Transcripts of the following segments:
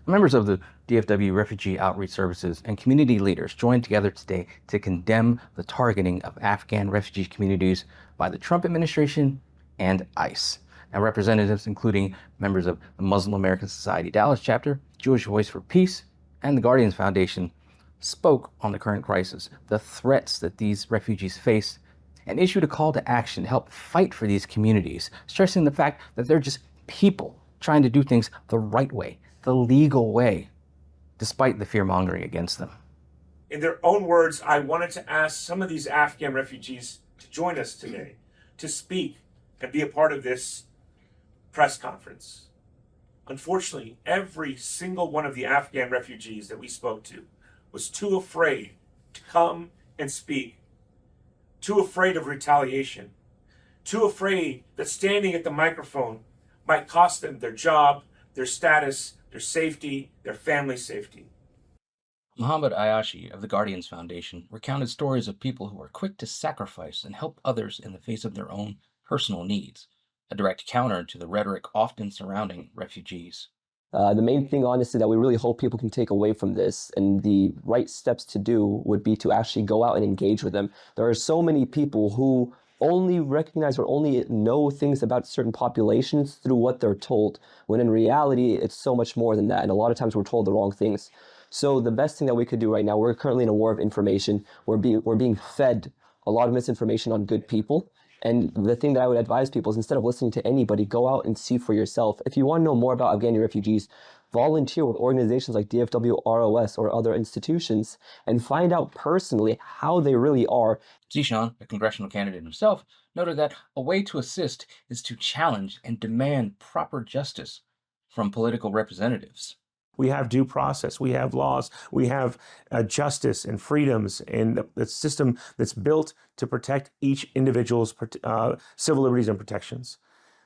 Members of the DFW Refugee Outreach Services and community leaders joined together today to condemn the targeting of Afghan refugee communities by the Trump administration and ICE. Now, representatives including members of the Muslim American Society Dallas chapter, Jewish Voice for Peace, and the Guardians Foundation spoke on the current crisis, the threats that these refugees face, and issued a call to action to help fight for these communities, stressing the fact that they're just people trying to do things the right way, the legal way, despite the fear-mongering against them. In their own words, I wanted to ask some of these Afghan refugees to join us today, to speak and be a part of this press conference. Unfortunately, every single one of the Afghan refugees that we spoke to was too afraid to come and speak, too afraid of retaliation, too afraid that standing at the microphone might cost them their job, their status, their safety, their family's safety. Muhammad Ayashi of the Guardians Foundation recounted stories of people who are quick to sacrifice and help others in the face of their own personal needs, a direct counter to the rhetoric often surrounding refugees. The main thing, honestly, that we really hope people can take away from this, and the right steps to do, would be to actually go out and engage with them. There are so many people who only recognize or only know things about certain populations through what they're told, when in reality, it's so much more than that. And a lot of times we're told the wrong things. So the best thing that we could do right now, we're currently in a war of information. We're being fed a lot of misinformation on good people. And the thing that I would advise people is, instead of listening to anybody, go out and see for yourself. If you want to know more about Afghani refugees, volunteer with organizations like DFW, ROS, or other institutions, and find out personally how they really are. Zishan, a congressional candidate himself, noted that a way to assist is to challenge and demand proper justice from political representatives. We have due process, we have laws, we have justice and freedoms, and the system that's built to protect each individual's civil liberties and protections.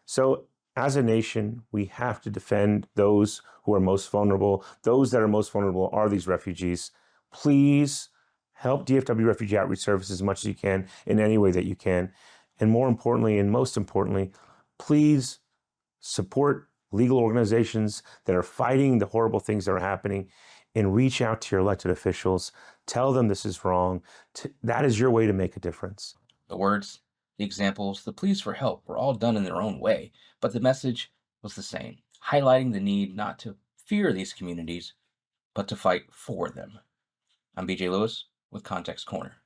So as a nation, we have to defend those who are most vulnerable. Those that are most vulnerable are these refugees. Please help DFW Refugee Outreach Services as much as you can in any way that you can. And more importantly, and most importantly, please support legal organizations that are fighting the horrible things that are happening, and reach out to your elected officials. Tell them this is wrong. That is your way to make a difference. The words, the examples, the pleas for help were all done in their own way, but the message was the same, highlighting the need not to fear these communities, but to fight for them. I'm BJ Lewis with Context Corner.